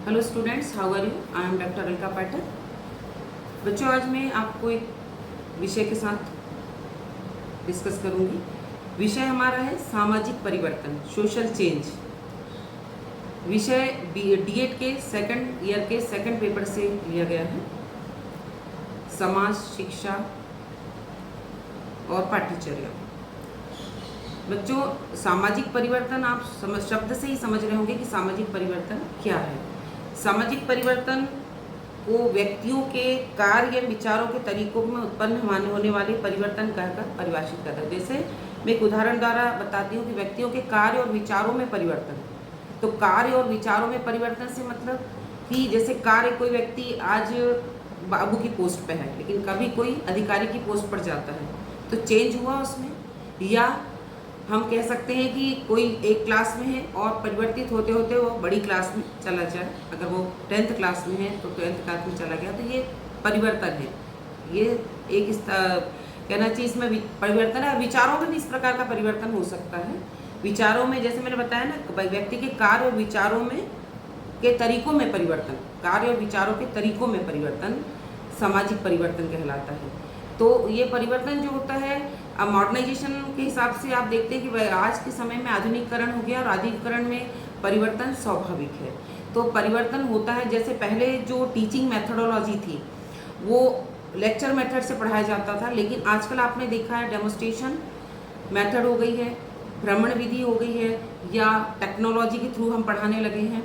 Hello students, how are you? I am doctor Alka Pathak. बच्चों, आज मैं आपको एक विषय के साथ डिस्कस करूंगी। विषय हमारा है सामाजिक परिवर्तन, सोशल चेंज। विषय डीएड के सेकंड ईयर के सेकंड पेपर से लिया गया है। समाज, शिक्षा और पाठ्यचर्या। बच्चों, सामाजिक परिवर्तन आप शब्द से ही समझ रहे होंगे कि सामाजिक परिवर्तन क्या है। सामाजिक परिवर्तन को व्यक्तियों के कार्य या विचारों के तरीकों में उत्पन्न होने वाले परिवर्तन कहकर परिभाषित करता है। जैसे मैं एक उदाहरण द्वारा बताती हूँ कि व्यक्तियों के कार्य और विचारों में परिवर्तन। तो कार्य और विचारों में परिवर्तन से मतलब कि जैसे कार्य, कोई व्यक्ति आज बाबू की पोस्ट पे है लेकिन कभी कोई अधिकारी की पोस्ट पर जाता है तो चेंज हुआ उसमें। या हम कह सकते हैं कि कोई एक क्लास में है और परिवर्तित होते होते वो बड़ी क्लास में चला जाए। अगर वो 10th क्लास में है तो 12th क्लास में चला गया, तो ये परिवर्तन है। ये एक कहना चाहिए इसमें परिवर्तन है। विचारों में भी इस प्रकार का परिवर्तन हो सकता है। विचारों में जैसे मैंने बताया ना, व्यक्ति के कार्य और विचारों में के तरीकों में परिवर्तन, कार्य और विचारों के तरीकों में परिवर्तन सामाजिक परिवर्तन कहलाता है। तो ये परिवर्तन जो होता है, अब मॉडर्नाइजेशन के हिसाब से आप देखते हैं कि आज के समय में आधुनिकीकरण हो गया और आधुनिकीकरण में परिवर्तन स्वाभाविक है। तो परिवर्तन होता है, जैसे पहले जो टीचिंग मेथडोलॉजी थी वो लेक्चर मेथड से पढ़ाया जाता था, लेकिन आजकल आपने देखा है डेमोन्स्ट्रेशन मेथड हो गई है, भ्रमण विधि हो गई है, या टेक्नोलॉजी के थ्रू हम पढ़ाने लगे हैं,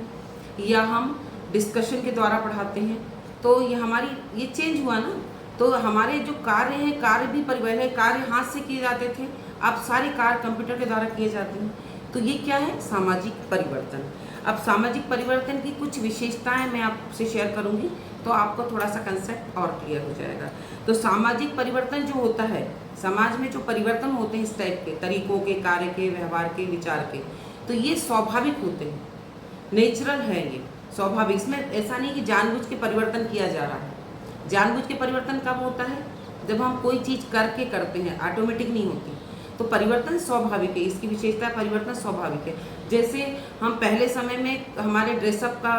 या हम डिस्कशन के द्वारा पढ़ाते हैं। तो ये चेंज हुआ ना। तो हमारे जो कार्य हैं, कार्य भी पहले कार्य हाथ से किए जाते थे, अब सारे कार्य कंप्यूटर के द्वारा किए जाते हैं। तो ये क्या है? सामाजिक परिवर्तन। अब सामाजिक परिवर्तन की कुछ विशेषताएं मैं आपसे शेयर करूंगी तो आपको थोड़ा सा कंसेप्ट और क्लियर हो जाएगा। तो सामाजिक परिवर्तन जो होता है, समाज में जो परिवर्तन होते हैं इस टाइप के तरीकों के, कार्य के, व्यवहार के, विचार के, तो ये स्वाभाविक होते हैं, नेचुरल है, ये स्वाभाविक। इसमें ऐसा नहीं कि जानबूझ के परिवर्तन किया जा रहा है। जानबूझ के परिवर्तन कब होता है? जब हम कोई चीज़ करके करते हैं, ऑटोमेटिक नहीं होती। तो परिवर्तन स्वाभाविक है, इसकी विशेषता परिवर्तन स्वाभाविक है। जैसे हम पहले समय में हमारे ड्रेसअप का,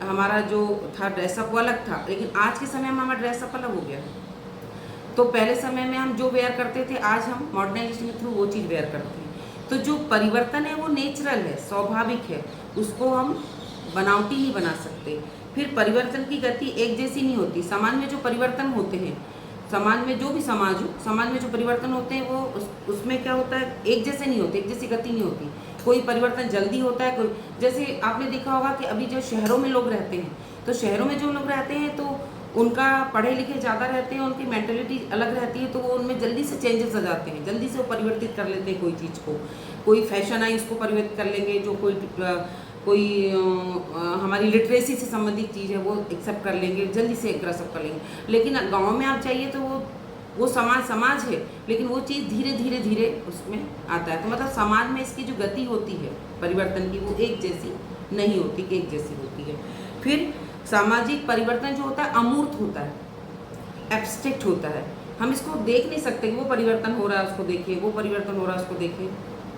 हमारा जो था ड्रेसअप वो अलग था, लेकिन आज के समय में हमारा ड्रेसअप अलग हो गया। तो पहले समय में हम जो वेयर करते थे, आज हम मॉडर्नाइजेशन के थ्रू वो चीज़ वेयर करते हैं। तो जो परिवर्तन है वो नेचुरल है, स्वाभाविक है, उसको हम बनावटी नहीं बना सकते। फिर परिवर्तन की गति एक जैसी नहीं होती। समाज में जो परिवर्तन होते हैं, समाज में जो भी समाज हो, समाज में जो परिवर्तन होते हैं वो उसमें क्या होता है, एक जैसे नहीं होते, एक जैसी गति नहीं होती। कोई परिवर्तन जल्दी होता है, कोई, जैसे आपने देखा होगा कि अभी जो शहरों में लोग रहते हैं, तो शहरों में जो लोग रहते हैं तो उनका पढ़े लिखे ज़्यादा रहते हैं, उनकी मेंटेलिटी अलग रहती है, तो वो उनमें जल्दी से चेंजेस आ जाते हैं, जल्दी से वो परिवर्तित कर लेते हैं कोई चीज़ को। कोई फैशन आई उसको परिवर्तित कर लेंगे, जो कोई हमारी लिटरेसी से संबंधित चीज़ है वो एक्सेप्ट कर लेंगे, जल्दी से ग्रसअप कर लेंगे। लेकिन गांव में आप चाहिए तो वो समाज है, लेकिन वो चीज़ धीरे धीरे धीरे उसमें आता है। तो मतलब समाज में इसकी जो गति होती है परिवर्तन की, वो एक जैसी नहीं होती, एक जैसी होती है। फिर सामाजिक परिवर्तन जो होता है अमूर्त होता है, एब्स्ट्रैक्ट होता है। हम इसको देख नहीं सकते कि वो परिवर्तन हो रहा है उसको देखिए, वो परिवर्तन हो रहा है उसको देखिए।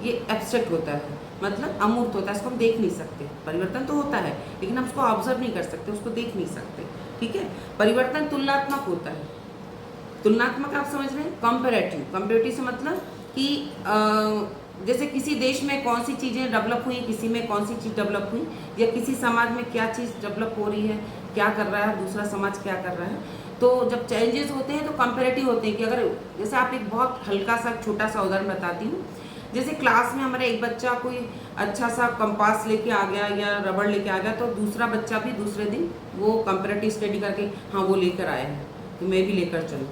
ये एब्स्ट्रैक्ट होता है, मतलब अमूर्त होता है, इसको हम देख नहीं सकते। परिवर्तन तो होता है लेकिन हम उसको ऑब्जर्व नहीं कर सकते, उसको देख नहीं सकते। ठीक है। परिवर्तन तुलनात्मक होता है। तुलनात्मक आप समझ रहे हैं? कंपैरेटिव। कंपैरेटिव से मतलब कि जैसे किसी देश में कौन सी चीज़ें डेवलप हुई, किसी में कौन सी चीज़ डेवलप हुई, या किसी समाज में क्या चीज़ डेवलप हो रही है, क्या कर रहा है दूसरा समाज, क्या कर रहा है। तो जब चेंजेस होते हैं तो कंपैरेटिव होते हैं कि अगर, जैसे आप एक बहुत हल्का सा छोटा सा उदाहरण बताती हूँ। जैसे क्लास में हमारा एक बच्चा कोई अच्छा सा कंपास लेके आ गया या रबड़ लेके आ गया, तो दूसरा बच्चा भी दूसरे दिन वो कंपैरेटिव स्टडी करके हाँ वो लेकर आया है तो मैं भी लेकर चलूँ,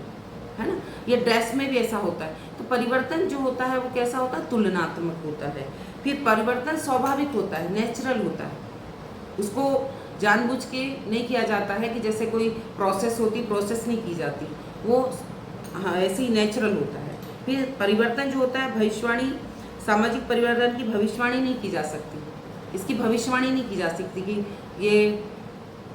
है ना। ये ड्रेस में भी ऐसा होता है। तो परिवर्तन जो होता है वो कैसा होता है? तुलनात्मक होता है। फिर परिवर्तन स्वाभाविक होता है, नेचुरल होता है, उसको जानबूझ के नहीं किया जाता है कि जैसे कोई प्रोसेस होती, प्रोसेस नहीं की जाती, वो हाँ ऐसे ही नेचुरल होता है। फिर परिवर्तन जो होता है भविष्यवाणी, सामाजिक परिवर्तन की भविष्यवाणी नहीं की जा सकती। इसकी भविष्यवाणी नहीं की जा सकती कि ये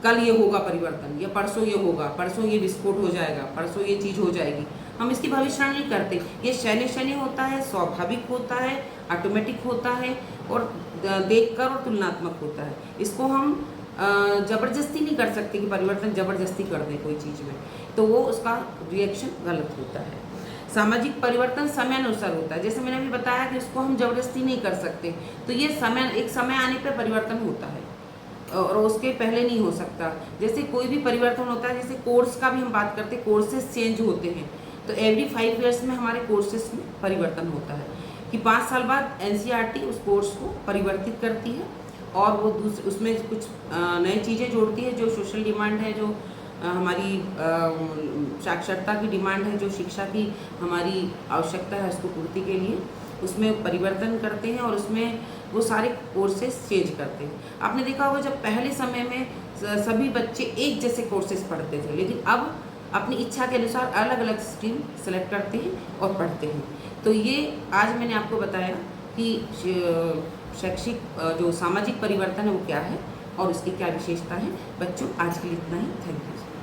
कल ये होगा परिवर्तन, या परसों ये होगा, परसों ये विस्फोट हो जाएगा, परसों ये चीज़ हो जाएगी। हम इसकी भविष्यवाणी नहीं करते। ये शैन्य शैन्य होता है, स्वाभाविक होता है, ऑटोमेटिक होता है, और देखकर और तुलनात्मक होता है। इसको हम ज़बरदस्ती नहीं कर सकते कि परिवर्तन ज़बरदस्ती कर दें कोई चीज़ में, तो वो उसका रिएक्शन गलत होता है। सामाजिक परिवर्तन समयानुसार होता है, जैसे मैंने अभी बताया कि उसको हम ज़बरदस्ती नहीं कर सकते, तो ये एक समय आने पर परिवर्तन होता है और उसके पहले नहीं हो सकता। जैसे कोई भी परिवर्तन होता है, जैसे कोर्स का भी हम बात करते हैं, कोर्सेज चेंज होते हैं, तो एवरी 5 ईयर्स में हमारे कोर्सेज में परिवर्तन होता है कि 5 साल बाद एनसीईआरटी उस कोर्स को परिवर्तित करती है और वो उसमें कुछ नई चीज़ें जोड़ती है, जो सोशल डिमांड है, जो हमारी साक्षरता की डिमांड है, जो शिक्षा की हमारी आवश्यकता है उसको पूर्ति के लिए उसमें परिवर्तन करते हैं और उसमें वो सारे कोर्सेज चेंज करते हैं। आपने देखा होगा जब पहले समय में सभी बच्चे एक जैसे कोर्सेज पढ़ते थे, लेकिन अब अपनी इच्छा के अनुसार अलग अलग स्ट्रीम सेलेक्ट करते हैं और पढ़ते हैं। तो ये आज मैंने आपको बताया कि शैक्षिक जो सामाजिक परिवर्तन है वो क्या है और उसकी क्या विशेषता है। बच्चों, आज के लिए इतना ही। Thank you.